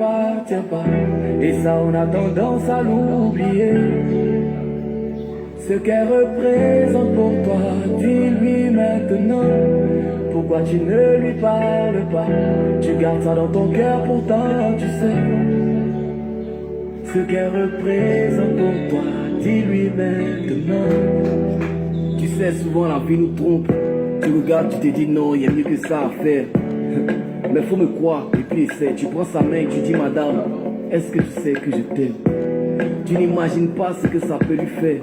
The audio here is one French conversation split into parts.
Appartient pas, et ça on a tendance à l'oublier. Ce qu'elle représente pour toi, dis-lui maintenant. Pourquoi tu ne lui parles pas? Tu gardes ça dans ton cœur, pourtant tu sais. Ce qu'elle représente pour toi, dis-lui maintenant. Tu sais, souvent la vie nous trompe. Tu regardes, tu te dis non, il y a mieux que ça à faire. Mais faut me croire, et puis essaie. Tu prends sa main et tu dis madame, est-ce que tu sais que je t'aime? Tu n'imagines pas ce que ça peut lui faire.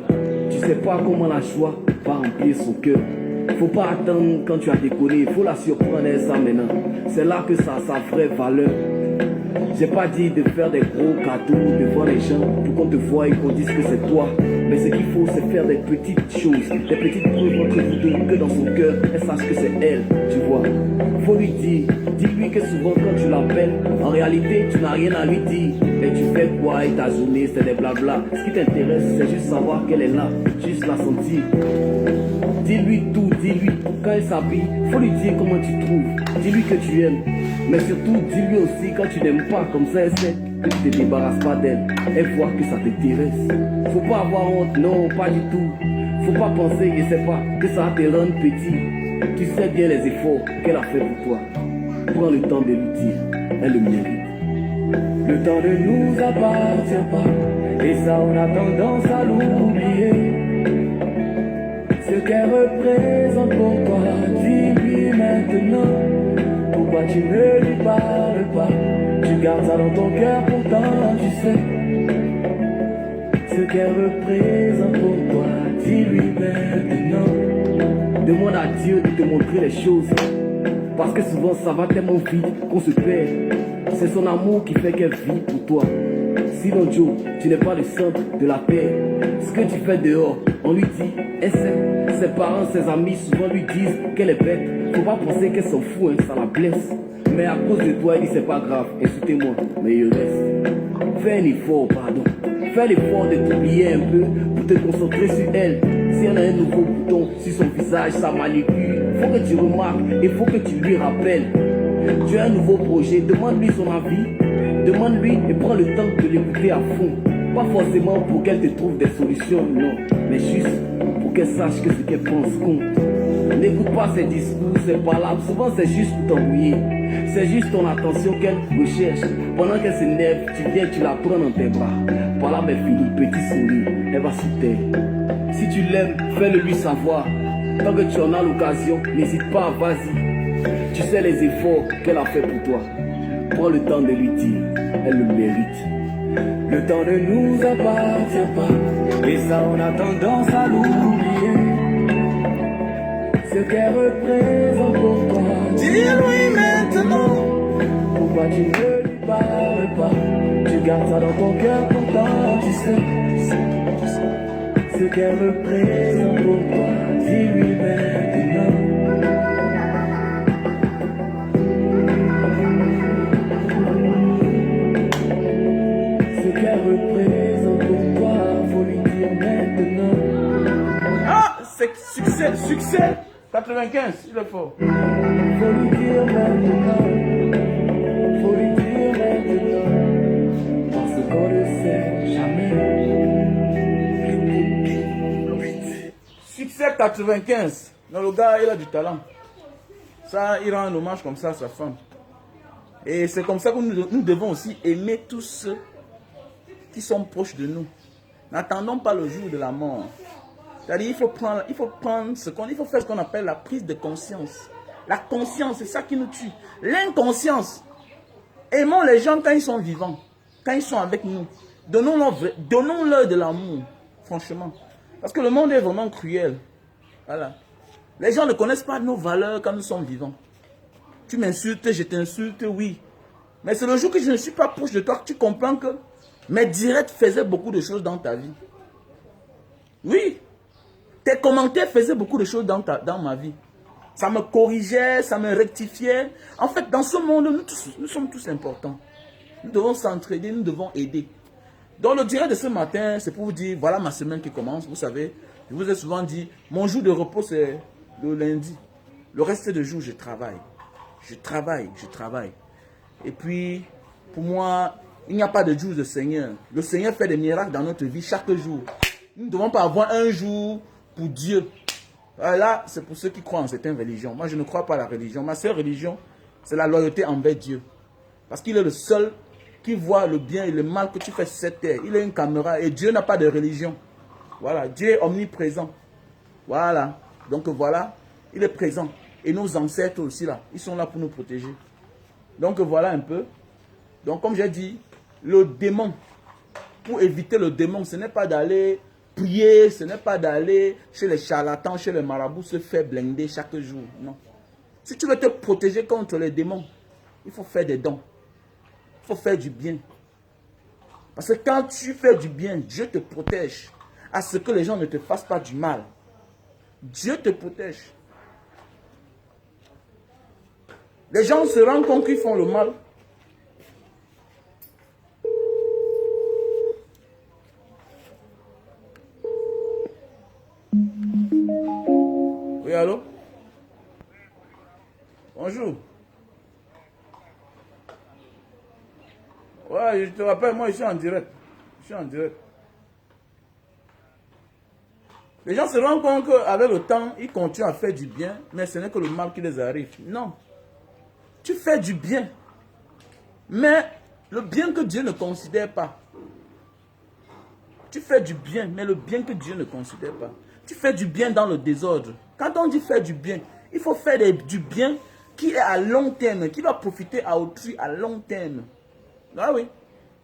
Tu sais pas comment la joie va remplir son cœur. Faut pas attendre quand tu as déconné, faut la surprendre et ça maintenant. C'est là que ça a sa vraie valeur. J'ai pas dit de faire des gros cadeaux devant les gens pour qu'on te voie et qu'on dise que c'est toi. Mais ce qu'il faut, c'est faire des petites choses, des petites preuves entre vous deux, que dans son cœur, elle sache que c'est elle, tu vois. Faut lui dire, dis-lui que souvent quand tu l'appelles, en réalité, tu n'as rien à lui dire. Et tu fais quoi et ta journée, c'est des blabla. Ce qui t'intéresse, c'est juste savoir qu'elle est là, juste la sentir. Dis-lui tout, dis-lui. Quand elle s'habille, faut lui dire comment tu trouves. Dis-lui que tu aimes. Mais surtout, dis-lui aussi quand tu n'aimes pas. Comme ça, elle sait que tu te débarrasses pas d'elle. Elle voit que ça t'intéresse. Faut pas avoir honte, non, pas du tout. Faut pas penser, je sais pas, que ça te rendre petit. Tu sais bien les efforts qu'elle a fait pour toi. Prends le temps de lui dire, elle le mérite. Le temps ne nous appartient pas. Et ça, on a tendance à l'oublier. Ce qu'elle représente pour toi, dis-lui maintenant. Pourquoi tu ne lui parles pas? Tu gardes ça dans ton cœur, pourtant tu sais. Ce qu'elle représente pour toi, dis-lui maintenant. Demande à Dieu de te montrer les choses. Parce que souvent ça va tellement vite qu'on se perd. C'est son amour qui fait qu'elle vit pour toi. Sinon Joe, tu n'es pas le centre de la terre. Ce que tu fais dehors, on lui dit, elle sait. Ses parents, ses amis souvent lui disent qu'elle est bête. Faut pas penser qu'elle s'en fout, hein, ça la blesse. Mais à cause de toi, elle dit c'est pas grave, insultez-moi, mais il reste. Fais un effort, pardon. Fais l'effort de t'oublier un peu pour te concentrer sur elle. Si elle a un nouveau bouton sur son visage, sa manucure, faut que tu remarques et faut que tu lui rappelles. Tu as un nouveau projet, demande-lui son avis. Demande-lui et prends le temps de l'écouter à fond. Pas forcément pour qu'elle te trouve des solutions, non. Mais juste pour qu'elle sache que ce qu'elle pense compte. N'écoute pas ses discours, ses palabres. Souvent c'est juste pour t'ennuyer. C'est juste ton attention qu'elle recherche. Pendant qu'elle s'énerve, tu viens, tu la prends dans tes bras. Par là, mais fini, petit sourire, elle va sous terre. Si tu l'aimes, fais-le lui savoir. Tant que tu en as l'occasion, n'hésite pas, vas-y. Tu sais les efforts qu'elle a fait pour toi. Prends le temps de lui dire, elle le mérite. Le temps ne nous appartient pas, et ça on a tendance à l'oublier. Ce qu'elle représente pour toi, dis-lui maintenant. Pourquoi tu ne lui parles pas? Tu gardes ça dans ton cœur, pourtant tu sais. Ce qu'elle représente pour toi, dis-lui maintenant. Représente pour toi, faut lui dire maintenant. Ah, c'est succès 95, il est fort. Faut lui dire maintenant. Faut lui dire maintenant. Parce qu'on ne sait jamais. Succès 95. Non, le gars, il a du talent. Ça, il rend un hommage comme ça à sa femme. Et c'est comme ça que nous devons aussi aimer tous ceux qui sont proches de nous. N'attendons pas le jour de la mort. C'est-à-dire, il faut faire ce qu'on appelle la prise de conscience. La conscience, c'est ça qui nous tue. L'inconscience. Aimons les gens quand ils sont vivants, quand ils sont avec nous. Donnons-leur de l'amour, franchement. Parce que le monde est vraiment cruel. Voilà. Les gens ne connaissent pas nos valeurs quand nous sommes vivants. Tu m'insultes, je t'insulte, oui. Mais c'est le jour que je ne suis pas proche de toi que tu comprends que mes directs faisaient beaucoup de choses dans ta vie. Oui. Tes commentaires faisaient beaucoup de choses dans ma vie. Ça me corrigeait, ça me rectifiait. En fait, dans ce monde, nous sommes tous importants. Nous devons s'entraider, nous devons aider. Donc le direct de ce matin, c'est pour vous dire, voilà ma semaine qui commence. Vous savez, je vous ai souvent dit, mon jour de repos, c'est le lundi. Le reste des jours, je travaille. Je travaille. Et puis, Pour moi, il n'y a pas de jour de Seigneur. Le Seigneur fait des miracles dans notre vie chaque jour. Nous ne devons pas avoir un jour pour Dieu. Là, c'est pour ceux qui croient en certaines religions. Moi, je ne crois pas à la religion. Ma seule religion, c'est la loyauté envers Dieu. Parce qu'il est le seul qui voit le bien et le mal que tu fais sur cette terre. Il a une caméra et Dieu n'a pas de religion. Voilà, Dieu est omniprésent. Voilà, donc voilà, il est présent. Et nos ancêtres aussi là, ils sont là pour nous protéger. Donc voilà un peu. Donc comme j'ai dit, le démon, pour éviter le démon, ce n'est pas d'aller prier, ce n'est pas d'aller chez les charlatans, chez les marabouts, se faire blinder chaque jour. Non. Si tu veux te protéger contre les démons, il faut faire des dons. Il faut faire du bien. Parce que quand tu fais du bien, Dieu te protège à ce que les gens ne te fassent pas du mal. Dieu te protège. Les gens se rendent compte qu'ils font le mal. Oui, allô? Bonjour. Ouais, je te rappelle, moi, je suis en direct. Je suis en direct. Les gens se rendent compte qu'avec le temps, ils continuent à faire du bien, mais ce n'est que le mal qui les arrive. Non. Tu fais du bien. Mais le bien que Dieu ne considère pas. Tu fais du bien, mais le bien que Dieu ne considère pas. Tu fais du bien dans le désordre. Quand on dit faire du bien, il faut faire du bien qui est à long terme, qui va profiter à autrui à long terme. Ah oui.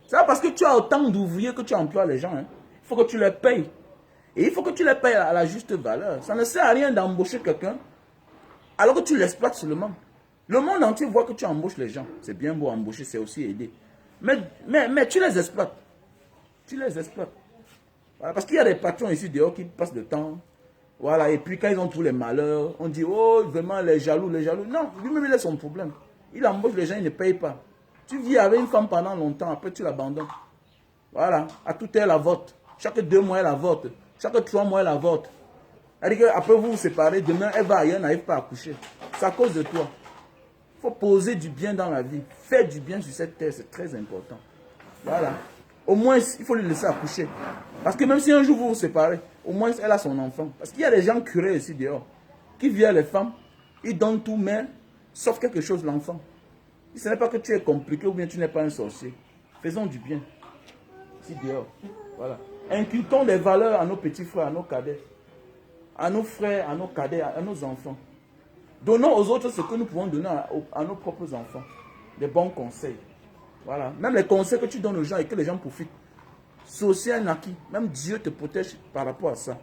C'est pas parce que tu as autant d'ouvriers que tu emploies les gens. Hein. Il faut que tu les payes. Et il faut que tu les payes à la juste valeur. Ça ne sert à rien d'embaucher quelqu'un alors que tu l'exploites seulement. Le monde entier voit que tu embauches les gens. C'est bien beau embaucher, c'est aussi aider. Mais tu les exploites. Tu les exploites. Voilà, parce qu'il y a des patrons ici dehors qui passent le temps. Voilà, et puis quand ils ont tous les malheurs, on dit, oh, vraiment, les jaloux, les jaloux. Non, lui-même, il a son problème. Il embauche les gens, il ne paye pas. Tu vis avec une femme pendant longtemps, après tu l'abandonnes. Voilà, à tout elle avorte. Chaque 2 mois, elle avorte. Chaque 3 mois, elle avorte. C'est-à-dire qu'après vous vous séparez, demain, elle va ailleurs, n'arrive pas à coucher. C'est à cause de toi. Il faut poser du bien dans la vie. Faire du bien sur cette terre, c'est très important. Voilà. Au moins, il faut lui laisser accoucher. Parce que même si un jour vous vous séparez, au moins elle a son enfant. Parce qu'il y a des gens curés ici dehors, qui viennent les femmes, ils donnent tout, mais sauf quelque chose l'enfant. Ce n'est pas que tu es compliqué ou bien tu n'es pas un sorcier. Faisons du bien. Ici dehors. Voilà. Inculquons des valeurs à nos petits frères, à nos cadets. À nos frères, à nos cadets, à nos enfants. Donnons aux autres ce que nous pouvons donner à nos propres enfants. Des bons conseils. Voilà. Même les conseils que tu donnes aux gens et que les gens profitent. C'est aussi un acquis. Même Dieu te protège par rapport à ça.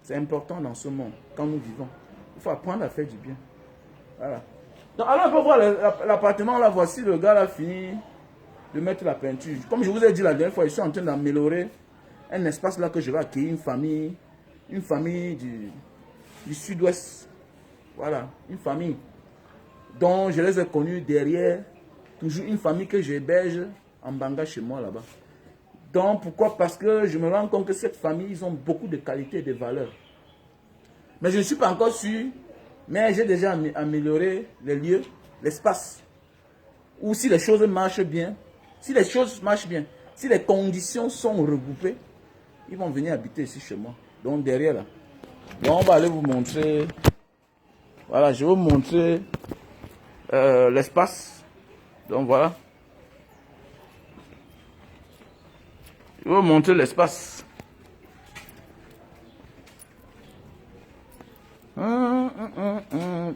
C'est important dans ce monde, quand nous vivons. Il faut apprendre à faire du bien. Voilà. Donc, alors on peut voir l'appartement là. Voici le gars là fini de mettre la peinture. Comme je vous ai dit la dernière fois, je suis en train d'améliorer un espace là que je vais accueillir une famille du sud-ouest. Voilà, une famille dont je les ai connus derrière. Toujours une famille que j'héberge en Banga chez moi là-bas. Donc pourquoi? Parce que je me rends compte que cette famille, ils ont beaucoup de qualités et de valeurs. Mais je ne suis pas encore sûr, mais j'ai déjà amélioré les lieux, l'espace. Ou si les choses marchent bien, si les choses marchent bien, si les conditions sont regroupées, ils vont venir habiter ici chez moi. Donc derrière là. Donc on va aller vous montrer. Voilà, je vais vous montrer l'espace. Donc voilà. Je vais vous montrer l'espace.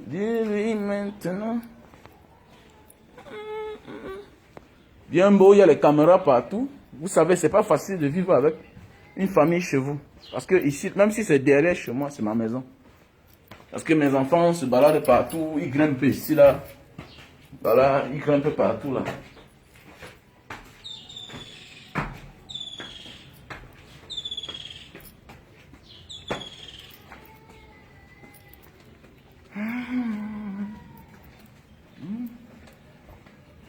Dis-lui maintenant. Bien beau, il y a les caméras partout. Vous savez, c'est pas facile de vivre avec une famille chez vous. Parce que ici, même si c'est derrière chez moi, c'est ma maison. Parce que mes enfants se baladent partout, ils grimpent ici, là. Voilà, ils grimpent partout, là.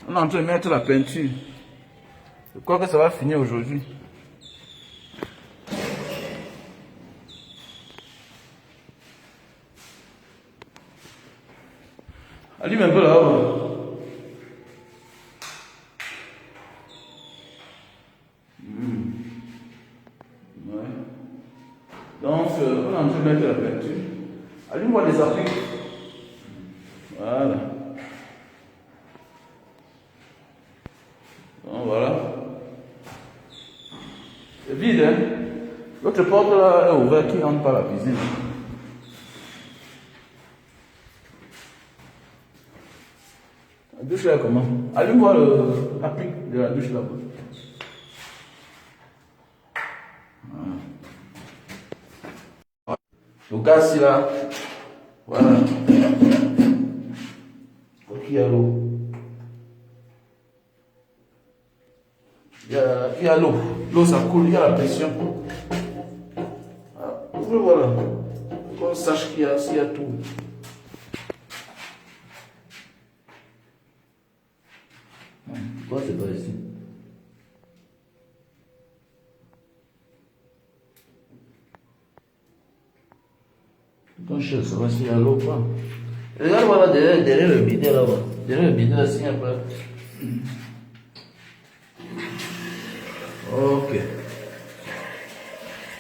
On est en train de mettre la peinture. Je crois que ça va finir aujourd'hui. Allume un peu là-haut. est en train de mettre la peinture. Allume-moi les appuis. Voilà. Donc voilà. C'est vide, hein? L'autre porte là est ouverte qui rentre par la cuisine. La douche là comment? Allume-moi l'appui de la douche là-bas. Le gaz là, voilà. Ok, il y a l'eau. Il y a l'eau. L'eau ça coule, il y a la pression. Voilà. Qu'on sache qu'il y a tout. Pourquoi c'est pas ici? Quand je sais pas s'il y a l'eau ou pas. Regarde voilà derrière le bidet là-bas. Derrière le bidet là, s'il n'y a pas. Ok.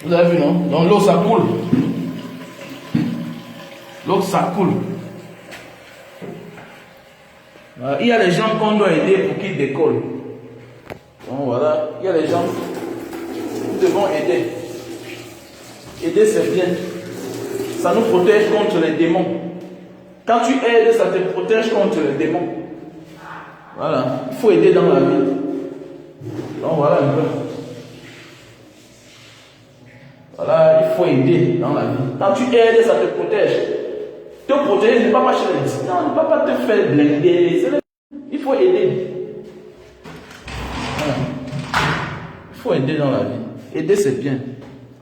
Vous avez vu non? Donc l'eau ça coule. L'eau ça coule. Il y a les gens qu'on doit aider pour qu'ils décollent. Donc voilà, il y a les gens. Nous devons aider. Aider c'est bien. Ça nous protège contre les démons. Quand tu aides, ça te protège contre les démons. Voilà, il faut aider dans la vie. Donc voilà un peu. Voilà, il faut aider dans la vie. Quand tu aides, ça te protège. Te protéger, ne pas marcher les distants, ne pas te faire blinder. Il faut aider. Voilà. Il faut aider dans la vie. Aider, c'est bien.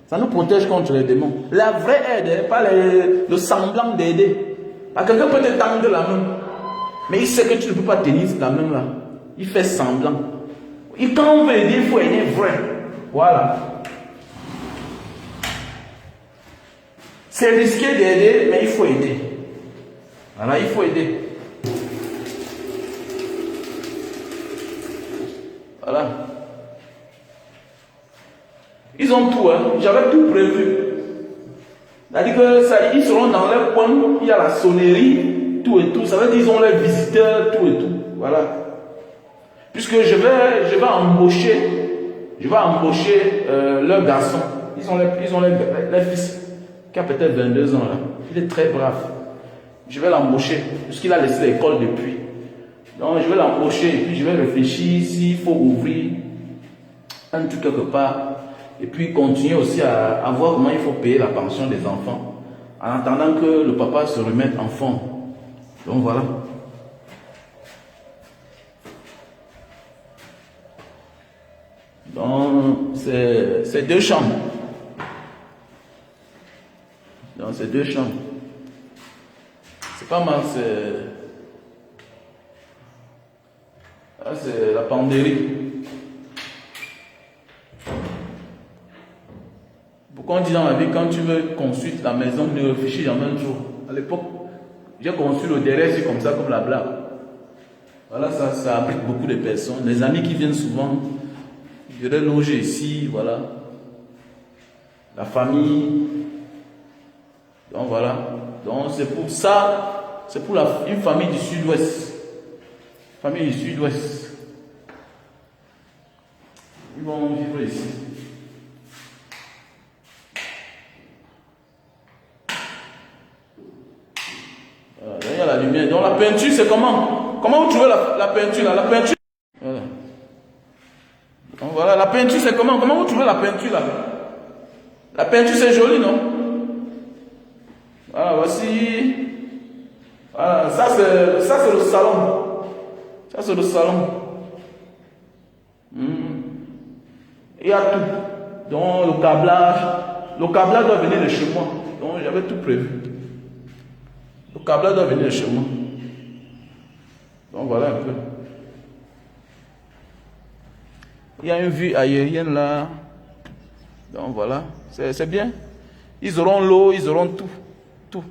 Ça nous protège contre les démons. La vraie aide, pas le semblant d'aider. Quelqu'un peut te tendre la main, mais il sait que tu ne peux pas tenir la main là. Il fait semblant. Et quand on veut aider, il faut aider vrai. Voilà. C'est risqué d'aider, mais il faut aider. Voilà, il faut aider. Voilà. Ils ont tout, hein. J'avais tout prévu. C'est-à-dire que ça, ils seront dans leur coin, il y a la sonnerie, tout et tout. Ça veut dire qu'ils ont leurs visiteurs, tout et tout. Voilà. Puisque je vais embaucher leur garçon. Ils ont leur fils qui a peut-être 22 ans là. Il est très brave. Je vais l'embaucher, puisqu'il a laissé l'école depuis. Donc je vais l'embaucher et puis je vais réfléchir s'il faut ouvrir un truc quelque part. Et puis continuer aussi à voir comment il faut payer la pension des enfants. En attendant que le papa se remette en forme. Donc voilà. Donc c'est 2 chambres. Donc c'est 2 chambres. C'est pas mal, c'est la penderie. Pourquoi on dit dans la vie, quand tu veux construire la maison, ne réfléchis jamais un jour. À l'époque, j'ai construit le derrière, c'est comme ça, comme la blague. Voilà, ça abrite beaucoup de personnes. Les amis qui viennent souvent, je vais loger ici, voilà. La famille. Donc voilà. Donc c'est pour ça, c'est pour une famille du sud-ouest. Famille du sud-ouest. Ils vont vivre ici. Il y a la lumière. Donc la peinture, c'est comment? Comment vous trouvez la peinture là? La peinture. Voilà. Donc voilà, la peinture, c'est comment? Comment vous trouvez la peinture là? La peinture, c'est joli, non? Voilà, voici. Voilà, ça c'est le salon. Ça c'est le salon. Il y a tout. Donc le câblage doit venir de chez moi. Donc j'avais tout prévu. Le câblage doit venir de chez moi. Donc voilà un peu. Il y a une vue aérienne là. Donc voilà. C'est bien. Ils auront l'eau, ils auront tout. Tout.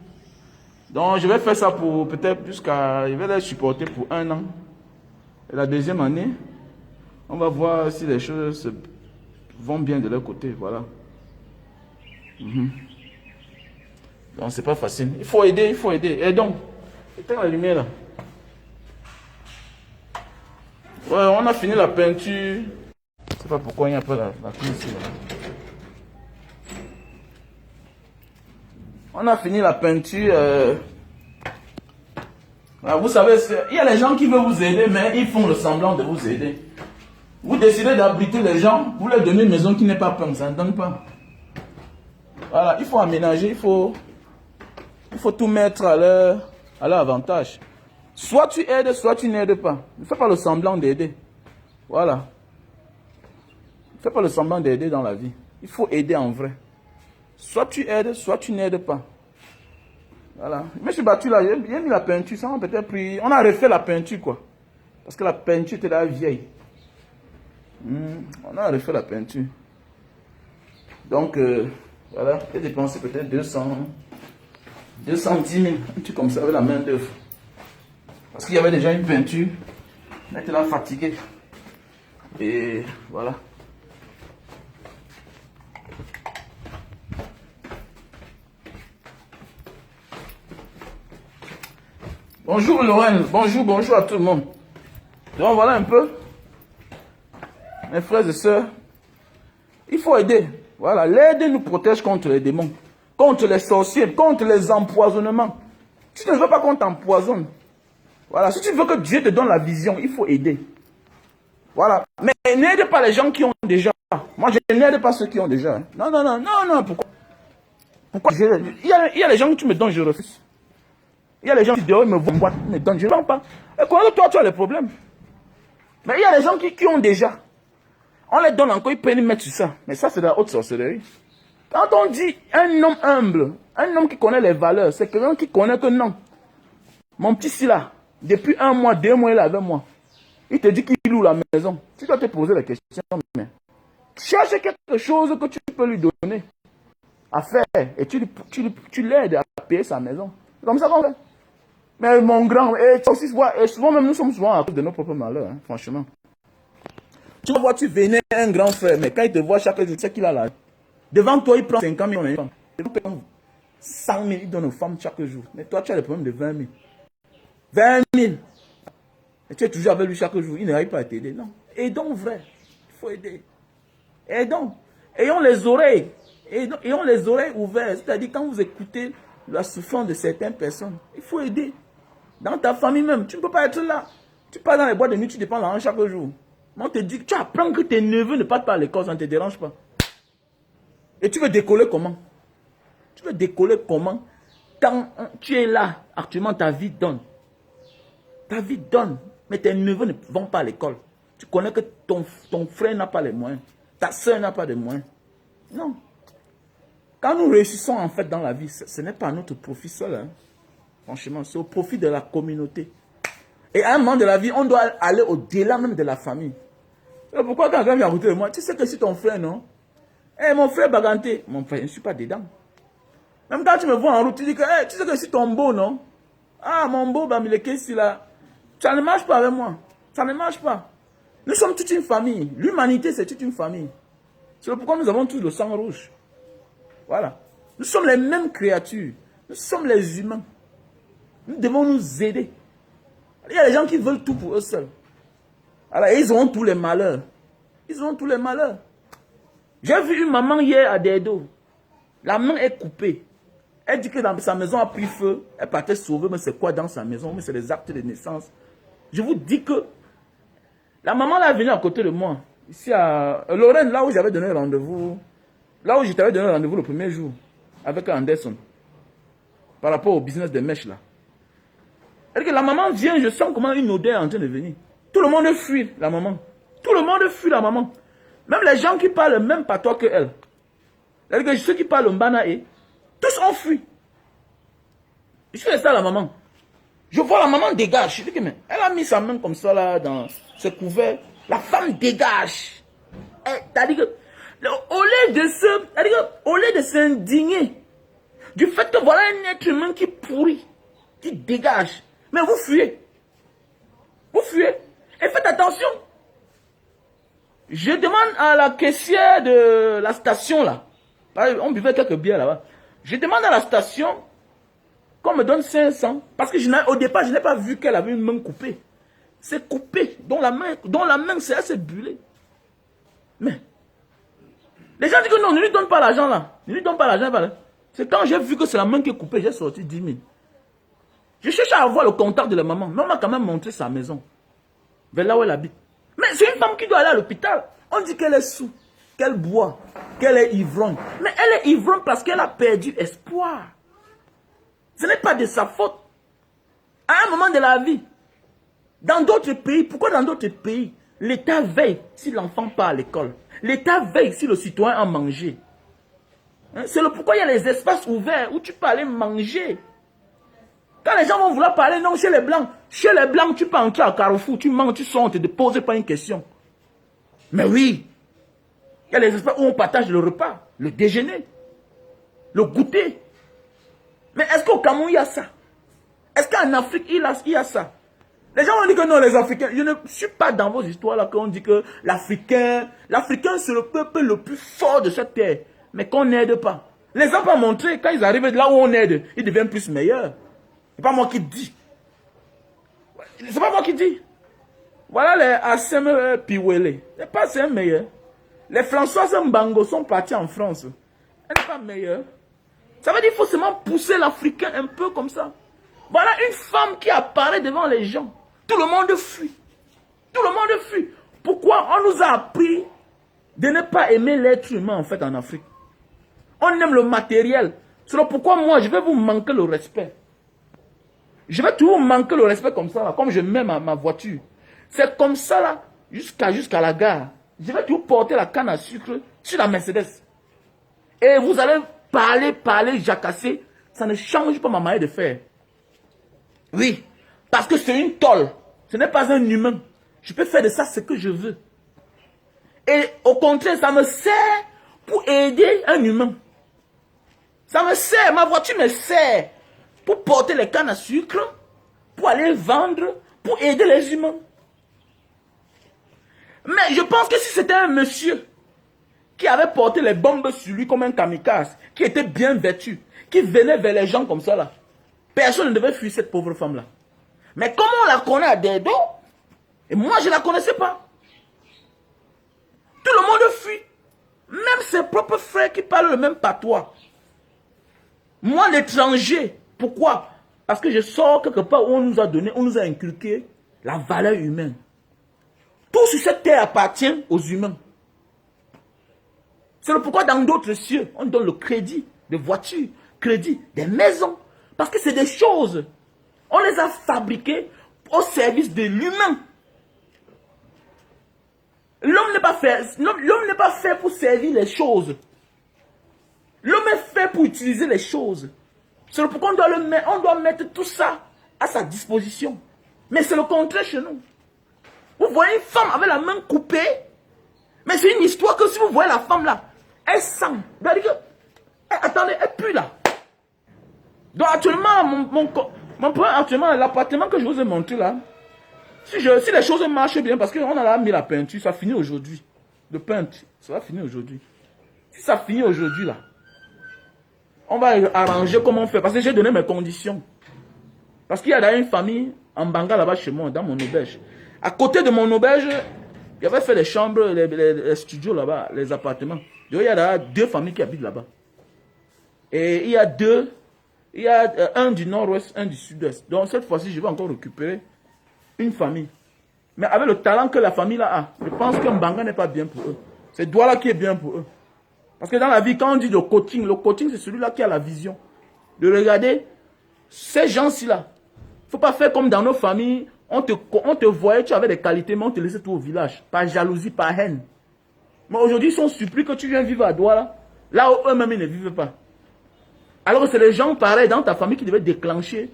Donc je vais faire ça pour peut-être jusqu'à... Je vais les supporter pour 1 an. Et la deuxième année, on va voir si les choses vont bien de leur côté. Voilà. Donc c'est pas facile. Il faut aider, il faut aider. Et donc, éteins la lumière là. Ouais, on a fini la peinture. Je sais pas pourquoi il n'y a pas la clé ici. Là. On a fini la peinture. Vous savez, il y a les gens qui veulent vous aider, mais ils font le semblant de vous aider. Vous décidez d'abriter les gens, vous leur donnez une maison qui n'est pas peinte, ça ne donne pas. Voilà, il faut aménager, il faut tout mettre à leur avantage. Soit tu aides, soit tu n'aides pas. Ne fais pas le semblant d'aider. Voilà. Ne fais pas le semblant d'aider dans la vie. Il faut aider en vrai. Soit tu aides, soit tu n'aides pas. Voilà. Je me suis battu là, j'ai mis la peinture, ça m'a peut-être pris... On a refait la peinture, quoi. Parce que la peinture était là vieille. On a refait la peinture. Donc, voilà, j'ai dépensé peut-être 210 000, un truc comme ça, avec la main d'œuvre. Parce qu'il y avait déjà une peinture. On était là fatigué. Et voilà. Bonjour Lorraine, bonjour à tout le monde. Donc voilà un peu. Mes frères et sœurs, il faut aider. Voilà, l'aide nous protège contre les démons, contre les sorciers, contre les empoisonnements. Tu ne veux pas qu'on t'empoisonne. Voilà, si tu veux que Dieu te donne la vision, il faut aider. Voilà, mais n'aide pas les gens qui ont déjà. Moi, je n'aide pas ceux qui ont déjà. Non, pourquoi? Il y a les gens que tu me donnes, je refuse. Il y a les gens qui dehors, ils me voient, ils me donnent, je ne vends pas. Et quand toi, tu as les problèmes. Mais il y a les gens qui ont déjà. On les donne encore, ils peuvent les mettre sur ça. Mais ça, c'est de la haute sorcellerie. Quand on dit un homme humble, un homme qui connaît les valeurs, c'est quelqu'un qui connaît que non. Mon petit si là, depuis 1 mois, 2 mois, il est avec moi. Il te dit qu'il loue la maison. Tu dois te poser la question. Mais cherche quelque chose que tu peux lui donner à faire. Et tu l'aides à payer sa maison. C'est comme ça qu'on fait. Mais mon grand, et souvent même nous sommes souvent à cause de nos propres malheurs, hein, franchement. Tu vois, tu vénères un grand frère, mais quand il te voit chaque jour, tu sais qu'il a là. Devant toi, il prend 50 000 femmes. Il prend 100 000, il donne aux femmes chaque jour. Mais toi, tu as le problème de 20 000. 20 000. Et tu es toujours avec lui chaque jour. Il n'arrive pas à t'aider. Non. Aidons vrai. Il faut aider. Aidons. Ayons les oreilles. Ayons les oreilles ouvertes. C'est-à-dire, quand vous écoutez la souffrance de certaines personnes, il faut aider. Dans ta famille même, tu ne peux pas être là. Tu pars dans les boîtes de nuit, tu dépends l'argent chaque jour. On te dit, tu apprends que tes neveux ne partent pas à l'école, ça ne te dérange pas. Et tu veux décoller comment? Tu veux décoller comment? Quand tu es là, actuellement, ta vie donne. Ta vie donne. Mais tes neveux ne vont pas à l'école. Tu connais que ton frère n'a pas les moyens. Ta soeur n'a pas de moyens. Non. Quand nous réussissons en fait dans la vie, ce n'est pas à notre profit seul. Hein. Franchement, c'est au profit de la communauté. Et à un moment de la vie, on doit aller au-delà même de la famille. C'est pourquoi quand quelqu'un vient à côté de moi, tu sais que c'est ton frère, non? Eh, mon frère Baganté. Mon frère, je ne suis pas dedans. Même quand tu me vois en route, tu dis que, hey, tu sais que c'est ton beau, non? Ah, mon beau, Bamileke, ici, là. Ça ne marche pas avec moi. Ça ne marche pas. Nous sommes toute une famille. L'humanité, c'est toute une famille. C'est pourquoi nous avons tous le sang rouge. Voilà. Nous sommes les mêmes créatures. Nous sommes les humains. Nous devons nous aider. Il y a des gens qui veulent tout pour eux seuls. Alors, ils ont tous les malheurs. Ils ont tous les malheurs. J'ai vu une maman hier à Dedo. La main est coupée. Elle dit que dans sa maison a pris feu. Elle partait sauver, mais c'est quoi dans sa maison? Mais c'est les actes de naissance. Je vous dis que la maman là est venue à côté de moi. Ici à Lorraine, là où j'avais donné rendez-vous. Là où je t'avais donné rendez-vous le premier jour. Avec Anderson. Par rapport au business des mèches là. Elle dit que la maman vient, je sens comment une odeur est en train de venir. Tout le monde fuit la maman. Tout le monde fuit la maman. Même les gens qui parlent le même patois que elle. Elle dit que ceux qui parlent le mbanaé, tous ont fui. Je fais ça à la maman. Je vois la maman dégage. Je dis que mais elle a mis sa main comme ça là dans ce couvert. La femme dégage. C'est-à-dire que au lieu de s'indigner du fait que voilà un être humain qui pourrit, qui dégage, mais vous fuyez. Vous fuyez. Et faites attention. Je demande à la caissière de la station là. On buvait quelques bières là-bas. Je demande à la station qu'on me donne 500. Parce que au départ, je n'ai pas vu qu'elle avait une main coupée. C'est coupé, dont la main c'est assez brûlé. Mais, les gens disent que non, ne lui donne pas l'argent là. Ne lui donne pas l'argent. C'est quand j'ai vu que c'est la main qui est coupée, j'ai sorti 10 000. Je cherche à avoir le contact de la maman. Mais on m'a quand même montré sa maison. Vers là où elle habite. Mais c'est une femme qui doit aller à l'hôpital. On dit qu'elle est sous, qu'elle boit, qu'elle est ivrogne. Mais elle est ivrogne parce qu'elle a perdu espoir. Ce n'est pas de sa faute. À un moment de la vie, dans d'autres pays, pourquoi dans d'autres pays, l'État veille si l'enfant part à l'école. L'État veille si le citoyen a mangé. Hein? C'est le pourquoi il y a les espaces ouverts où tu peux aller manger. Quand les gens vont vouloir parler, non, chez les Blancs, tu peux entrer à Carrefour, tu manges, tu sors, on ne te pose pas une question. Mais oui, il y a les espaces où on partage le repas, le déjeuner, le goûter. Mais est-ce qu'au Cameroun, il y a ça? Est-ce qu'en Afrique, il y a ça? Les gens ont dit que non, les Africains, je ne suis pas dans vos histoires là qu'on dit que l'Africain c'est le peuple le plus fort de cette terre, mais qu'on n'aide pas. Les gens pas montré, quand ils arrivent là où on aide, ils deviennent plus meilleurs. C'est pas moi qui dis. C'est pas moi qui dis. Voilà les Assem Piwele. C'est pas c'est meilleur. Les François Mbango sont partis en France. Elle n'est pas meilleure. Ça veut dire qu'il faut seulement pousser l'Africain un peu comme ça. Voilà une femme qui apparaît devant les gens. Tout le monde fuit. Tout le monde fuit. Pourquoi on nous a appris de ne pas aimer l'être humain en fait en Afrique? On aime le matériel. C'est pourquoi moi je vais vous manquer le respect. Je vais toujours manquer le respect comme ça, là, comme je mets ma voiture. C'est comme ça là, jusqu'à la gare. Je vais toujours porter la canne à sucre sur la Mercedes. Et vous allez parler, jacasser. Ça ne change pas ma manière de faire. Oui, parce que c'est une tôle. Ce n'est pas un humain. Je peux faire de ça ce que je veux. Et au contraire, ça me sert pour aider un humain. Ça me sert, ma voiture me sert pour porter les cannes à sucre, pour aller vendre, pour aider les humains. Mais je pense que si c'était un monsieur qui avait porté les bombes sur lui comme un kamikaze, qui était bien vêtu, qui venait vers les gens comme ça là, personne ne devait fuir cette pauvre femme-là. Mais comment on la connaît à des dos? Et moi, je ne la connaissais pas. Tout le monde fuit. Même ses propres frères qui parlent le même patois. Moi, l'étranger. Pourquoi? Parce que je sors quelque part où on nous a donné, on nous a inculqué la valeur humaine. Tout sur cette terre appartient aux humains. C'est pourquoi dans d'autres cieux, on donne le crédit des voitures, crédit des maisons. Parce que c'est des choses. On les a fabriquées au service de l'humain. L'homme n'est pas fait pour servir les choses. L'homme est fait pour utiliser les choses. C'est pourquoi on doit mettre tout ça à sa disposition. Mais c'est le contraire chez nous. Vous voyez une femme avec la main coupée. Mais c'est une histoire que si vous voyez la femme là, elle sent. Attendez, elle pue là. Donc actuellement, l'appartement que je vous ai montré là, si les choses marchent bien, parce qu'on a mis la peinture, ça finit aujourd'hui. Le peintre, ça va finir aujourd'hui. Si ça finit aujourd'hui là, on va arranger comment on fait. Parce que j'ai donné mes conditions. Parce qu'il y a d'ailleurs une famille en Banga là-bas chez moi, dans mon auberge. À côté de mon auberge, il y avait fait les chambres, les studios là-bas, les appartements. Donc, il y a d'ailleurs 2 familles qui habitent là-bas. Et il y a un du nord-ouest, un du sud-ouest. Donc cette fois-ci, je vais encore récupérer une famille. Mais avec le talent que la famille là a, je pense que Mbanga n'est pas bien pour eux. C'est Douala qui est bien pour eux. Parce que dans la vie, quand on dit le coaching c'est celui-là qui a la vision. De regarder ces gens-ci là. Il ne faut pas faire comme dans nos familles. On te voyait, tu avais des qualités, mais on te laissait tout au village. Par jalousie, par haine. Mais aujourd'hui, ils sont surpris que tu viens vivre à Douala. Là où eux-mêmes, ils ne vivent pas. Alors que c'est les gens pareils dans ta famille qui devaient déclencher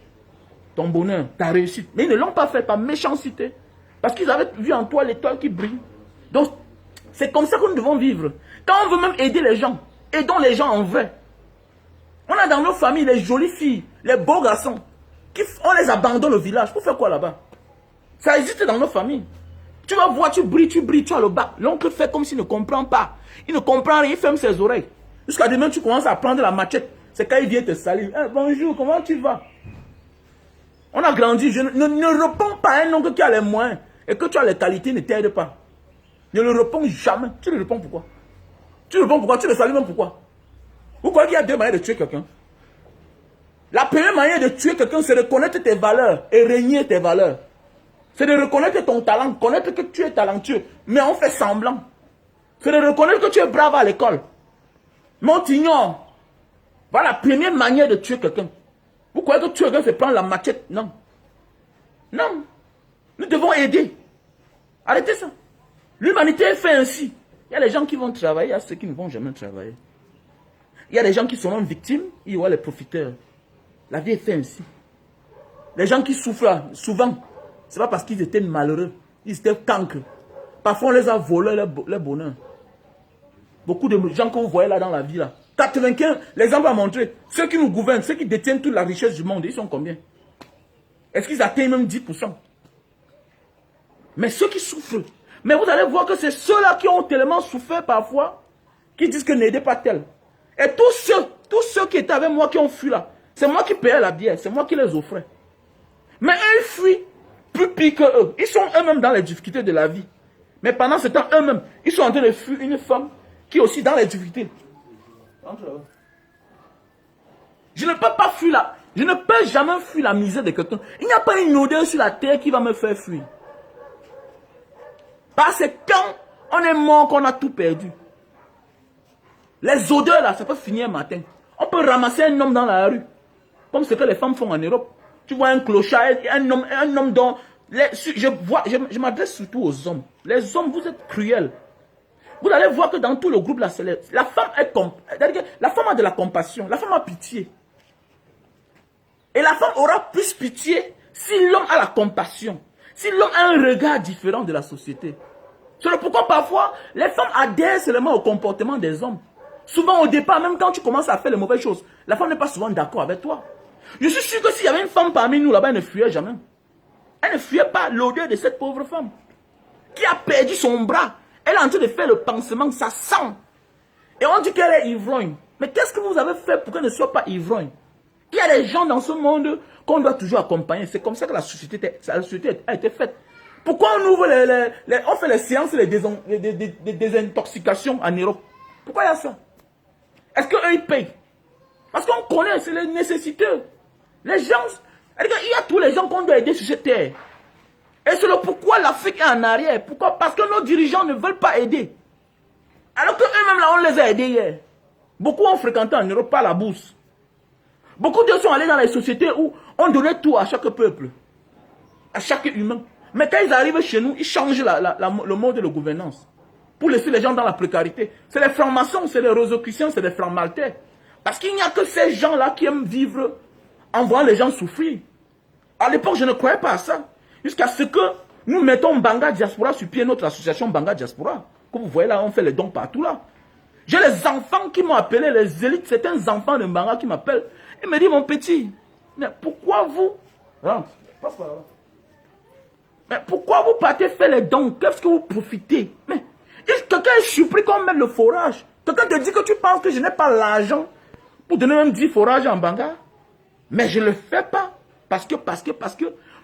ton bonheur, ta réussite. Mais ils ne l'ont pas fait par méchanceté. Parce qu'ils avaient vu en toi l'étoile qui brille. Donc, c'est comme ça que nous devons vivre. Quand on veut même aider les gens, aidons les gens en vrai. On a dans nos familles les jolies filles, les beaux garçons. On les abandonne au village. Pour faire quoi là-bas? Ça existe dans nos familles. Tu vas voir, tu brilles, tu as le bac. L'oncle fait comme s'il ne comprend pas. Il ne comprend rien, il ferme ses oreilles. Jusqu'à demain, tu commences à prendre la machette. C'est quand il vient te saluer. Hey, bonjour, comment tu vas? On a grandi. Ne réponds pas à un oncle qui a les moyens et que tu as les qualités, ne t'aide pas. Ne le réponds jamais. Tu le réponds pourquoi? Tu réponds pourquoi? Tu le salues même pourquoi? Vous croyez qu'il y a deux manières de tuer quelqu'un? La première manière de tuer quelqu'un, c'est de connaître tes valeurs et régner tes valeurs. C'est de reconnaître ton talent, connaître que tu es talentueux, mais on fait semblant. C'est de reconnaître que tu es brave à l'école. Mais on t'ignore. Voilà la première manière de tuer quelqu'un. Vous croyez que tuer quelqu'un, c'est prendre la machette? Non. Non. Nous devons aider. Arrêtez ça. L'humanité est faite ainsi. Il y a les gens qui vont travailler, il y a ceux qui ne vont jamais travailler. Il y a des gens qui seront victimes, il y aura les profiteurs. La vie est faite ainsi. Les gens qui souffrent, souvent, ce n'est pas parce qu'ils étaient malheureux, ils étaient cancres. Parfois, on les a volés leur bonheur. Beaucoup de gens que vous voyez là dans la vie, là. 95, l'exemple a montré, ceux qui nous gouvernent, ceux qui détiennent toute la richesse du monde, ils sont combien? Est-ce qu'ils atteignent même 10%? Mais ceux qui souffrent, mais vous allez voir que c'est ceux-là qui ont tellement souffert parfois, qui disent que n'aidez pas tel. Et tous ceux qui étaient avec moi, qui ont fui là, c'est moi qui payais la bière, c'est moi qui les offrais. Mais eux, ils fuient plus pire que eux. Ils sont eux-mêmes dans les difficultés de la vie. Mais pendant ce temps, eux-mêmes, ils sont en train de fuir une femme qui est aussi dans les difficultés. Je ne peux pas fuir là. Je ne peux jamais fuir la misère de quelqu'un. Il n'y a pas une odeur sur la terre qui va me faire fuir. Parce que quand on est mort, qu'on a tout perdu. Les odeurs là, ça peut finir un matin. On peut ramasser un homme dans la rue. Comme ce que les femmes font en Europe. Tu vois un clochard, un homme dont... Je m'adresse surtout aux hommes. Les hommes, vous êtes cruels. Vous allez voir que dans tout le groupe, la femme la femme a de la compassion. La femme a pitié. Et la femme aura plus pitié si l'homme a la compassion. Si l'homme a un regard différent de la société. C'est pourquoi parfois, les femmes adhèrent seulement au comportement des hommes. Souvent au départ, même quand tu commences à faire les mauvaises choses, la femme n'est pas souvent d'accord avec toi. Je suis sûr que s'il y avait une femme parmi nous là-bas, elle ne fuyait jamais. Elle ne fuyait pas l'odeur de cette pauvre femme qui a perdu son bras. Elle est en train de faire le pansement, ça sent. Et on dit qu'elle est ivrogne. Mais qu'est-ce que vous avez fait pour qu'elle ne soit pas ivrogne? Il y a des gens dans ce monde qu'on doit toujours accompagner. C'est comme ça que la société a été faite. Pourquoi on ouvre on fait les séances de désintoxication en Europe? Pourquoi il y a ça? Est-ce qu'eux ils payent? Parce qu'on connaît, c'est les nécessiteux. Les gens, il y a tous les gens qu'on doit aider sur cette terre. Et c'est le pourquoi l'Afrique est en arrière. Pourquoi? Parce que nos dirigeants ne veulent pas aider. Alors qu'eux-mêmes là, on les a aidés hier. Beaucoup ont fréquenté en Europe par la bourse. Beaucoup d'eux sont allés dans les sociétés où on donnait tout à chaque peuple. À chaque humain. Mais quand ils arrivent chez nous, ils changent le mode de gouvernance. Pour laisser les gens dans la précarité. C'est les francs-maçons, c'est les rosicruciens, c'est les francs-maltais. Parce qu'il n'y a que ces gens-là qui aiment vivre en voyant les gens souffrir. À l'époque, je ne croyais pas à ça. Jusqu'à ce que nous mettons Banga Diaspora sur pied, notre association Banga Diaspora. Comme vous voyez là, on fait les dons partout là. J'ai les enfants qui m'ont appelé, les élites, certains enfants de Banga qui m'appellent. Ils me disent, mon petit, mais pourquoi vous... Mais pourquoi vous partez faire les dons? Qu'est-ce que vous profitez? Mais quelqu'un est surpris qu'on mette le forage. Quelqu'un te dit que tu penses que je n'ai pas l'argent pour donner même 10 forages en Banga. Mais je ne le fais pas. Parce que.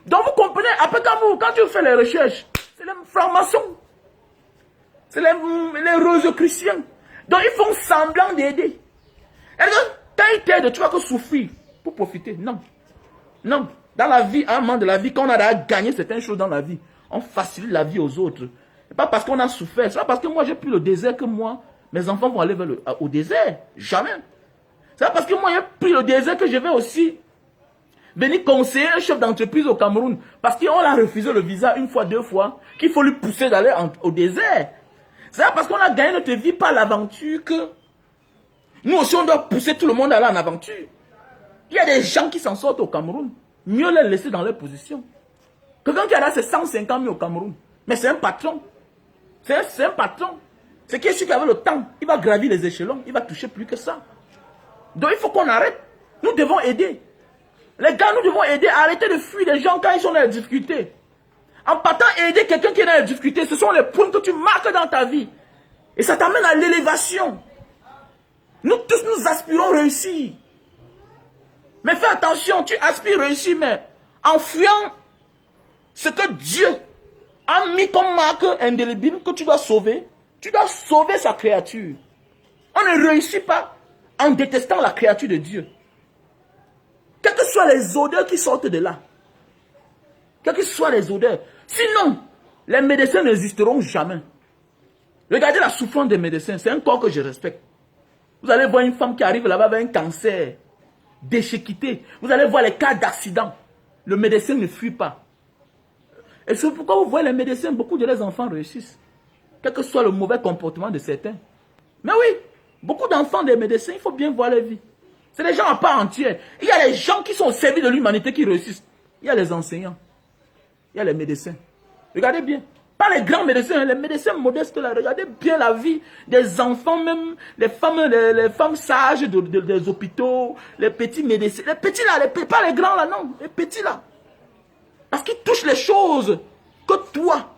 Donc vous comprenez, après quand tu fais les recherches, c'est les francs-maçons. C'est les rosicruciens. Donc ils font semblant d'aider. Et donc, quand ils t'aident, tu vas que souffrir pour profiter. Non. Non. Dans la vie, à un moment de la vie, quand on a gagné certaines choses dans la vie, on facilite la vie aux autres. Ce n'est pas parce qu'on a souffert. C'est pas parce que moi j'ai pris le désert que moi, mes enfants vont aller au désert. Jamais. C'est pas parce que moi j'ai pris le désert que je vais aussi venir conseiller un chef d'entreprise au Cameroun. Parce qu'on a refusé le visa une fois, 2 fois, qu'il faut lui pousser d'aller au désert. C'est pas parce qu'on a gagné notre vie par l'aventure que nous aussi on doit pousser tout le monde à aller en aventure. Il y a des gens qui s'en sortent au Cameroun. Mieux les laisser dans leur position. Quelqu'un qui a là ses 150 000 au Cameroun. Mais c'est un patron. C'est un patron. C'est quelqu'un qui avait le temps. Il va gravir les échelons. Il va toucher plus que ça. Donc il faut qu'on arrête. Nous devons aider. Les gars, nous devons aider. Arrêtez de fuir les gens quand ils sont dans les difficultés. En partant aider quelqu'un qui est dans les difficultés, ce sont les points que tu marques dans ta vie. Et ça t'amène à l'élévation. Nous tous, nous aspirons réussir. Mais fais attention, tu aspires réussir, mais en fuyant ce que Dieu a mis comme marque indélébile que tu dois sauver sa créature. On ne réussit pas en détestant la créature de Dieu. Quelles que soient les odeurs qui sortent de là, quelles que soient les odeurs, sinon, les médecins n'existeront jamais. Regardez la souffrance des médecins, c'est un corps que je respecte. Vous allez voir une femme qui arrive là-bas avec un cancer, déchiqueté. Vous allez voir les cas d'accident. Le médecin ne fuit pas. Et c'est pourquoi vous voyez les médecins, beaucoup de leurs enfants réussissent. Quel que soit le mauvais comportement de certains. Mais oui, beaucoup d'enfants des médecins, il faut bien voir leur vie. C'est des gens à part entière. Il y a les gens qui sont au service de l'humanité qui réussissent. Il y a les enseignants. Il y a les médecins. Regardez bien. Pas les grands médecins, les médecins modestes là. Regardez bien la vie des enfants, même les femmes sages des hôpitaux, les petits médecins. Les petits là, pas les grands là, non. Les petits là. Parce qu'ils touchent les choses que toi,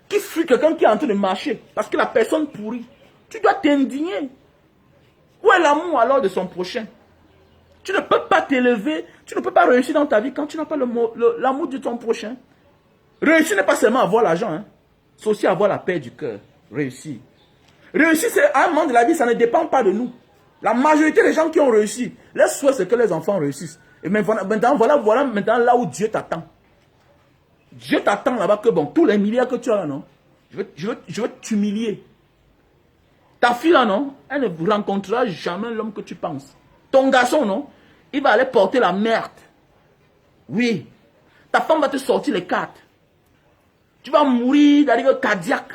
qui fuis quelqu'un qui est en train de marcher, parce que la personne pourrit, tu dois t'indigner. Où est l'amour alors de son prochain? Tu ne peux pas t'élever, tu ne peux pas réussir dans ta vie quand tu n'as pas l'amour de ton prochain. Réussir n'est pas seulement avoir l'argent, hein. C'est aussi avoir la paix du cœur. Réussir. Réussir, c'est un moment de la vie, ça ne dépend pas de nous. La majorité des gens qui ont réussi, leur souhait, c'est que les enfants réussissent. Et maintenant, voilà maintenant là où Dieu t'attend. Dieu t'attend là-bas que, bon, tous les milliards que tu as là, non? Je veux t'humilier. Ta fille là, non? Elle ne rencontrera jamais l'homme que tu penses. Ton garçon, non? Il va aller porter la merde. Oui. Ta femme va te sortir les cartes. Tu vas mourir d'arrivée cardiaque.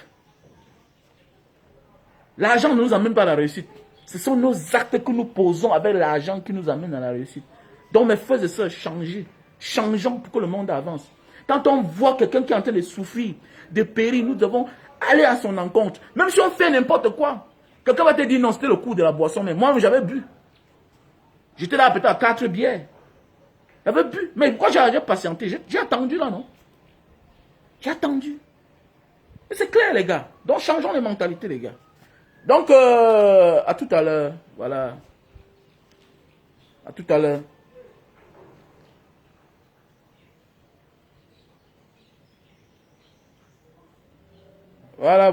L'argent ne nous amène pas à la réussite. Ce sont nos actes que nous posons avec l'argent qui nous amènent à la réussite. Donc mes frères et sœurs, changez. Changeons pour que le monde avance. Quand on voit quelqu'un qui est en train de souffrir, de périr, nous devons aller à son encontre. Même si on fait n'importe quoi. Quelqu'un va te dire non, c'était le coup de la boisson. Mais moi, j'avais bu. J'étais là peut-être à 4 bières. J'avais bu. Mais pourquoi j'ai patienté? J'ai attendu là, non? J'ai attendu. Et c'est clair, les gars. Donc, changeons les mentalités, les gars. Donc, à tout à l'heure. Voilà. À tout à l'heure. Voilà.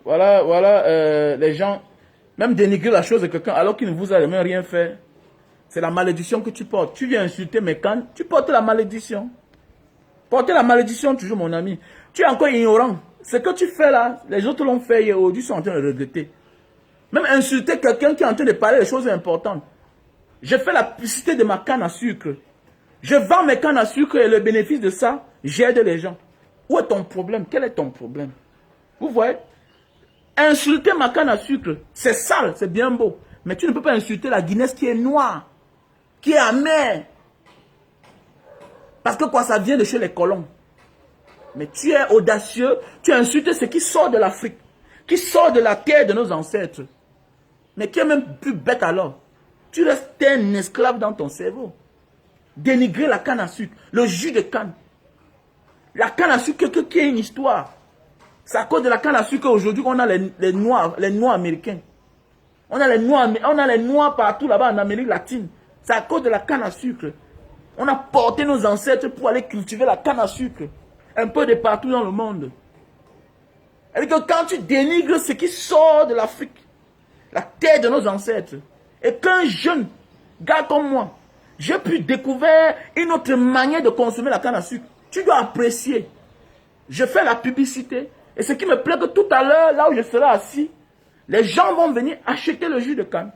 Voilà, les gens, même dénigrer la chose de quelqu'un alors qu'il ne vous a jamais rien fait. C'est la malédiction que tu portes. Tu viens insulter mes cannes, tu portes la malédiction. Porter la malédiction, toujours mon ami. Tu es encore ignorant. Ce que tu fais là, les autres l'ont fait hier, aujourd'hui sont en train de regretter. Même insulter quelqu'un qui est en train de parler des choses importantes. Je fais la publicité de ma canne à sucre. Je vends mes cannes à sucre et le bénéfice de ça, j'aide les gens. Où est ton problème? Quel est ton problème? Vous voyez? Insulter ma canne à sucre, c'est sale, c'est bien beau. Mais tu ne peux pas insulter la Guinness qui est noire, qui est amère. Parce que quoi, ça vient de chez les colons. Mais tu es audacieux, tu insultes ce qui sort de l'Afrique, qui sort de la terre de nos ancêtres. Mais qui est même plus bête alors? Tu restes un esclave dans ton cerveau. Dénigrer la canne à sucre, le jus de canne. La canne à sucre qui est une histoire. C'est à cause de la canne à sucre aujourd'hui qu'on a les noirs américains. On a les noirs partout là-bas en Amérique latine. C'est à cause de la canne à sucre. On a porté nos ancêtres pour aller cultiver la canne à sucre. Un peu de partout dans le monde. Et que quand tu dénigres ce qui sort de l'Afrique, la terre de nos ancêtres, et qu'un jeune gars comme moi, j'ai pu découvrir une autre manière de consommer la canne à sucre, tu dois apprécier. Je fais la publicité. Et ce qui me plaît que tout à l'heure, là où je serai assis, les gens vont venir acheter le jus de canne.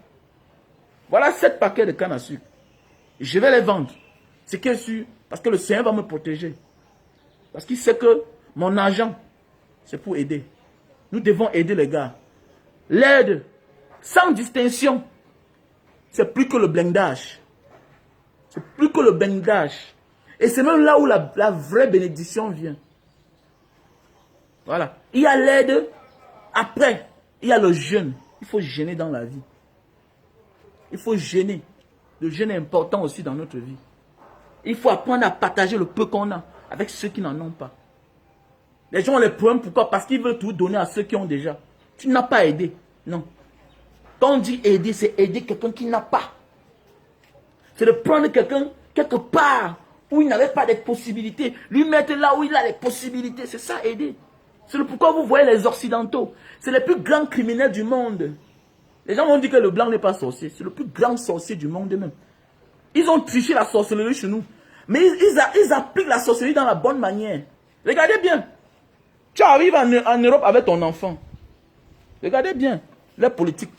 Voilà 7 paquets de canne à sucre. Je vais les vendre. Ce qui est sûr, parce que le Seigneur va me protéger. Parce qu'il sait que mon argent, c'est pour aider. Nous devons aider les gars. L'aide, sans distinction, c'est plus que le blindage. C'est plus que le blindage. Et c'est même là où la vraie bénédiction vient. Voilà. Il y a l'aide. Après, il y a le jeûne. Il faut jeûner dans la vie. Il faut jeûner. Le jeûne est important aussi dans notre vie. Il faut apprendre à partager le peu qu'on a avec ceux qui n'en ont pas. Les gens ont les problèmes. Pourquoi? Parce qu'ils veulent tout donner à ceux qui ont déjà. Tu n'as pas aidé. Non. Quand on dit aider, c'est aider quelqu'un qui n'a pas. C'est de prendre quelqu'un quelque part où il n'avait pas de possibilités, lui mettre là où il a les possibilités. C'est ça, aider. C'est pourquoi vous voyez les Occidentaux. C'est les plus grands criminels du monde. Les gens vont dire que le blanc n'est pas sorcier. C'est le plus grand sorcier du monde même. Ils ont triché la sorcellerie chez nous. Mais ils appliquent la sorcellerie dans la bonne manière. Regardez bien. Tu arrives en Europe avec ton enfant. Regardez bien les politiques.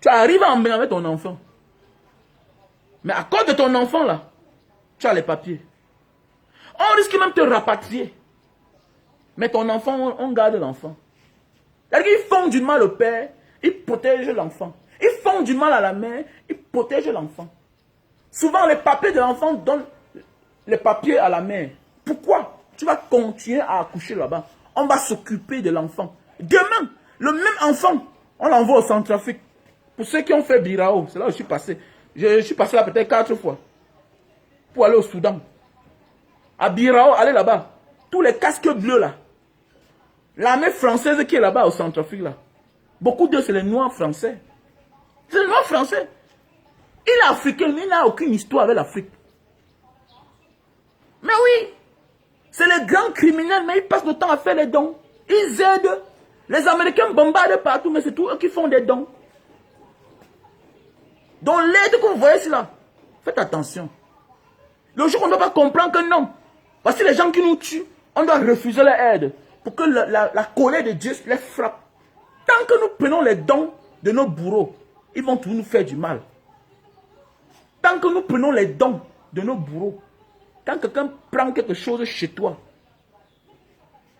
Tu arrives en Amérique avec ton enfant. Mais à cause de ton enfant là, tu as les papiers. On risque même de te rapatrier. Mais ton enfant, on garde l'enfant. C'est-à-dire qu'ils font du mal au père, ils protègent l'enfant. Ils font du mal à la mère, ils protègent l'enfant. Souvent, les papiers de l'enfant donnent les papiers à la mère. Pourquoi? Tu vas continuer à accoucher là-bas. On va s'occuper de l'enfant. Demain, le même enfant, on l'envoie au Centrafrique. Pour ceux qui ont fait Birao, c'est là où je suis passé. Je suis passé là peut-être 4 fois. Pour aller au Soudan. À Birao, allez là-bas. Tous les casques bleus là. L'armée française qui est là-bas au Centrafrique là. Beaucoup d'eux, c'est les noirs français. C'est les noirs français. Il est africain, mais il n'a aucune histoire avec l'Afrique. Mais oui, c'est les grands criminels, mais ils passent le temps à faire les dons. Ils aident. Les Américains bombardent partout, mais c'est tous eux qui font des dons. Donc l'aide que vous voyez ici là, faites attention. Le jour où on ne doit pas comprendre que non. Parce que les gens qui nous tuent, on doit refuser leur aide. Pour que la colère de Dieu les frappe. Tant que nous prenons les dons de nos bourreaux, ils vont tout nous faire du mal. Tant que nous prenons les dons de nos bourreaux, quand quelqu'un prend quelque chose chez toi,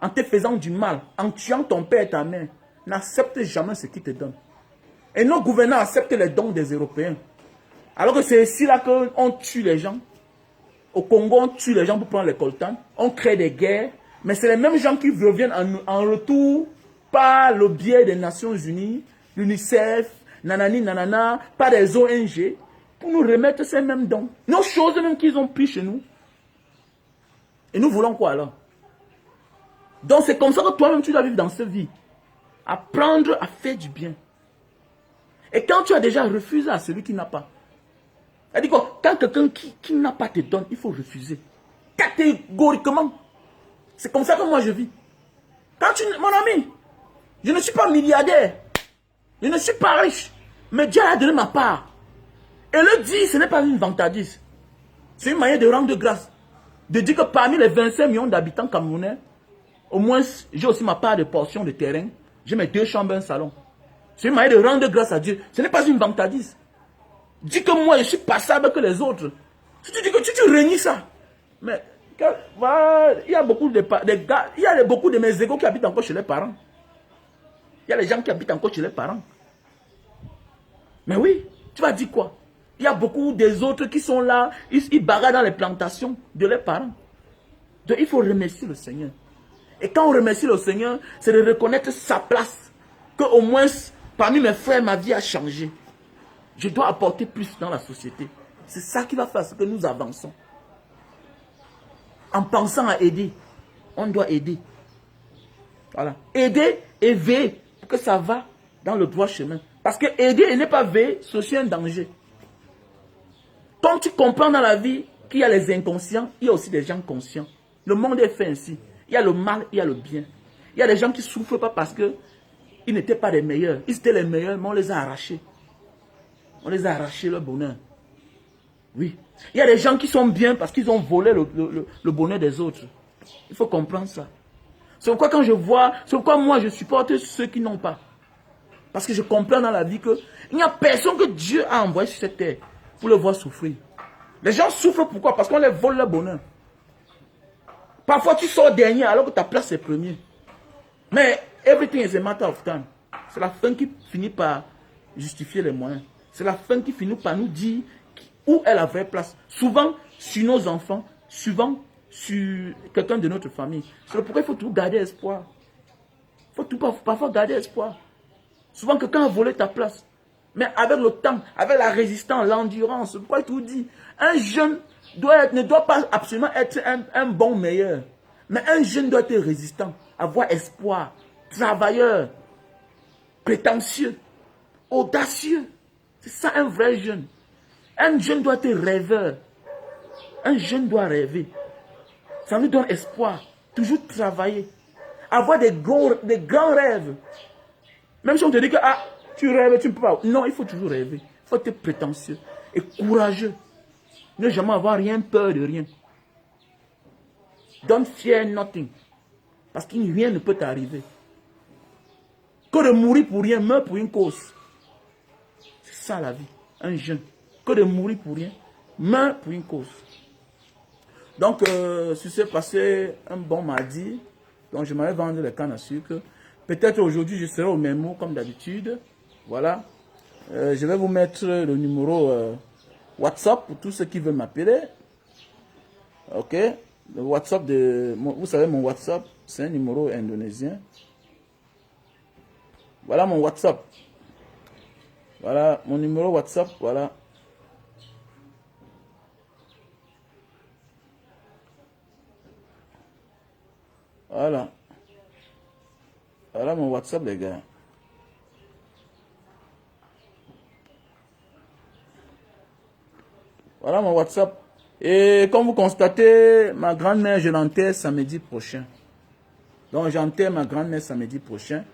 en te faisant du mal, en tuant ton père et ta mère, n'accepte jamais ce qu'il te donne. Et nos gouvernants acceptent les dons des Européens. Alors que c'est ici là qu'on tue les gens. Au Congo, on tue les gens pour prendre les coltans. On crée des guerres. Mais c'est les mêmes gens qui reviennent en retour par le biais des Nations Unies, l'UNICEF, nanani, nanana, par des ONG, pour nous remettre ces mêmes dons. Nos choses même qu'ils ont pris chez nous. Et nous voulons quoi alors? Donc c'est comme ça que toi-même tu dois vivre dans cette vie. Apprendre à faire du bien. Et quand tu as déjà refusé à celui qui n'a pas. C'est-à-dire que quand quelqu'un qui n'a pas te donne, il faut refuser. Catégoriquement. C'est comme ça que moi je vis. Quand mon ami, je ne suis pas milliardaire. Je ne suis pas riche. Mais Dieu a donné ma part. Et le dire, ce n'est pas une vantardise. C'est une manière de rendre grâce. De dire que parmi les 25 millions d'habitants camerounais, au moins, j'ai aussi ma part de portion de terrain. J'ai mes 2 chambres et un salon. C'est une manière de rendre grâce à Dieu. Ce n'est pas une vantardise. Dis que moi, je suis passable que les autres. Si tu dis que tu réunis ça. Mais, voilà, il y a beaucoup de gars, il y a beaucoup de mes égaux qui habitent encore chez les parents. Il y a les gens qui habitent encore chez les parents. Mais oui, tu vas dire quoi? Il y a beaucoup des autres qui sont là, ils bagarrent dans les plantations de leurs parents. Donc il faut remercier le Seigneur. Et quand on remercie le Seigneur, c'est de reconnaître sa place. Qu'au moins, parmi mes frères, ma vie a changé. Je dois apporter plus dans la société. C'est ça qui va faire ce que nous avançons. En pensant à aider, on doit aider. Voilà. Aider et veiller pour que ça va dans le droit chemin. Parce que aider et ne pas veiller, c'est aussi un danger. Quand tu comprends dans la vie qu'il y a les inconscients, il y a aussi des gens conscients. Le monde est fait ainsi. Il y a le mal, il y a le bien. Il y a des gens qui ne souffrent pas parce qu'ils n'étaient pas les meilleurs. Ils étaient les meilleurs, mais on les a arrachés. On les a arrachés leur bonheur. Oui. Il y a des gens qui sont bien parce qu'ils ont volé le bonheur des autres. Il faut comprendre ça. C'est pourquoi quand je vois, c'est pourquoi moi je supporte ceux qui n'ont pas. Parce que je comprends dans la vie qu'il n'y a personne que Dieu a envoyé sur cette terre pour le voir souffrir. Les gens souffrent pourquoi? Parce qu'on les vole leur bonheur. Parfois tu sors dernier alors que ta place est premier. Mais everything is a matter of time. C'est la fin qui finit par justifier les moyens. C'est la fin qui finit par nous dire où est la vraie place. Souvent sur nos enfants, souvent sur quelqu'un de notre famille. C'est pourquoi il faut toujours garder espoir. Il faut tout parfois garder espoir. Souvent quelqu'un a volé ta place. Mais avec le temps, avec la résistance, l'endurance, pourquoi il tout dit? Un jeune ne doit pas absolument être un bon meilleur. Mais un jeune doit être résistant, avoir espoir, travailleur, prétentieux. audacieux. C'est ça un vrai jeune. Un jeune doit être rêveur. Un jeune doit rêver. Ça nous donne espoir. Toujours travailler. Avoir des grands rêves. Même si on te dit que tu rêves, tu ne peux pas. Non, il faut toujours rêver. Il faut être prétentieux et courageux. Ne jamais avoir rien peur de rien. Don't fear nothing. Parce que rien ne peut t'arriver. Que de mourir pour rien, meurs pour une cause. C'est ça la vie. Un jeune. Que de mourir pour rien, meurt pour une cause. Donc, sur ce passé un bon mardi, donc je m'avais vendu les cannes à sucre. Peut-être aujourd'hui, je serai au même mot comme d'habitude. Voilà. Je vais vous mettre le numéro WhatsApp pour tous ceux qui veulent m'appeler. Ok. Le WhatsApp vous savez, mon WhatsApp, c'est un numéro indonésien. Voilà mon WhatsApp. Voilà mon numéro WhatsApp. Voilà. Voilà. Voilà mon WhatsApp, les gars. Voilà mon WhatsApp. Et comme vous constatez, ma grand-mère, je l'enterre samedi prochain. Donc j'enterre ma grand-mère samedi prochain.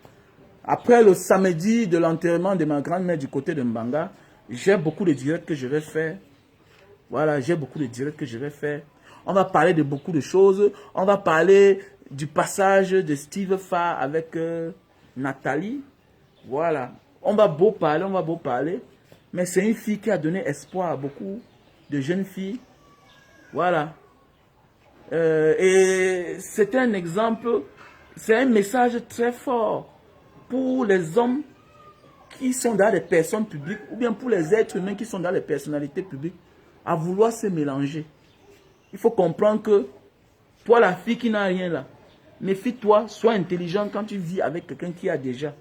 Après le samedi de l'enterrement de ma grand-mère du côté de Mbanga, j'ai beaucoup de directs que je vais faire. Voilà, j'ai beaucoup de directs que je vais faire. On va parler de beaucoup de choses. On va parler du passage de Steve Farr avec Nathalie. Voilà. On va beau parler. Mais c'est une fille qui a donné espoir à beaucoup de jeunes filles. Voilà. Et c'est un exemple, c'est un message très fort pour les hommes qui sont dans les personnes publiques ou bien pour les êtres humains qui sont dans les personnalités publiques à vouloir se mélanger. Il faut comprendre que toi, la fille qui n'a rien là, méfie-toi, sois intelligent quand tu vis avec quelqu'un qui a déjà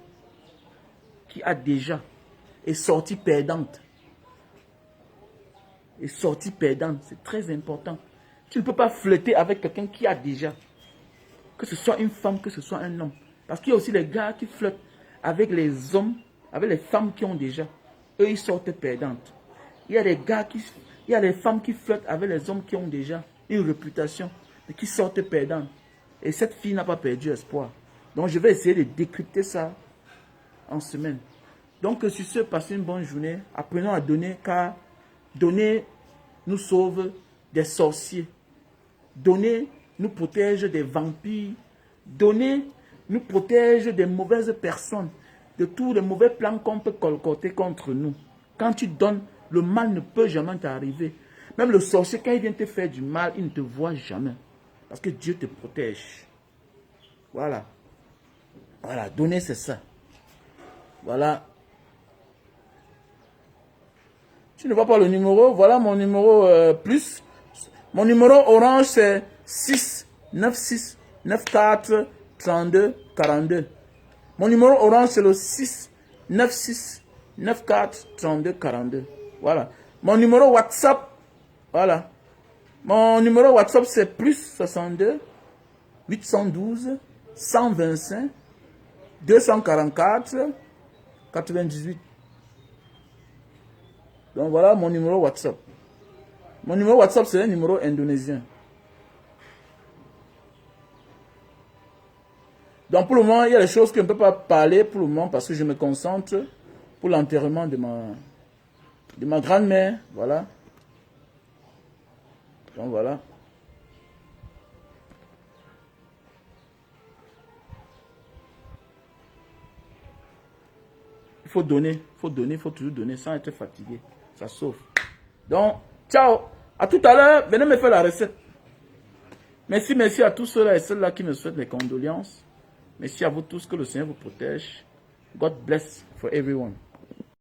est sortie perdante. Et sortie perdante, c'est très important. Tu ne peux pas flirter avec quelqu'un qui a déjà. Que ce soit une femme, que ce soit un homme. Parce qu'il y a aussi les gars qui flirtent avec les hommes, avec les femmes qui ont déjà. Eux, ils sortent perdantes. Il y a des femmes qui flirtent avec les hommes qui ont déjà une réputation, mais qui sortent perdantes. Et cette fille n'a pas perdu espoir. Donc, je vais essayer de décrypter ça en semaine. Donc, sur ce, passez une bonne journée. Apprenons à donner, car donner nous sauve des sorciers. Donner nous protège des vampires. Donner nous protège des mauvaises personnes. De tous les mauvais plans qu'on peut colporter contre nous. Quand tu donnes, le mal ne peut jamais t'arriver. Même le sorcier, quand il vient te faire du mal, il ne te voit jamais. Parce que Dieu te protège. Voilà. Voilà, donner c'est ça. Voilà. Tu ne vois pas le numéro? Voilà mon numéro plus. Mon numéro orange c'est 6 96 94 32 42. Mon numéro orange c'est le 6 96 94 32 42. Voilà. Mon numéro WhatsApp, voilà. Mon numéro WhatsApp c'est plus 62 812 125 244 98. Donc voilà mon numéro WhatsApp. Mon numéro WhatsApp c'est un numéro indonésien. Donc pour le moment, il y a des choses que je ne peux pas parler pour le moment parce que je me concentre pour l'enterrement de ma grand-mère. Voilà. Donc voilà. Il faut donner, il faut toujours donner sans être fatigué. Ça sauve. Donc, ciao. À tout à l'heure. Venez me faire la recette. Merci à tous ceux-là et celles-là qui me souhaitent les condoléances. Merci à vous tous, que le Seigneur vous protège. God bless for everyone.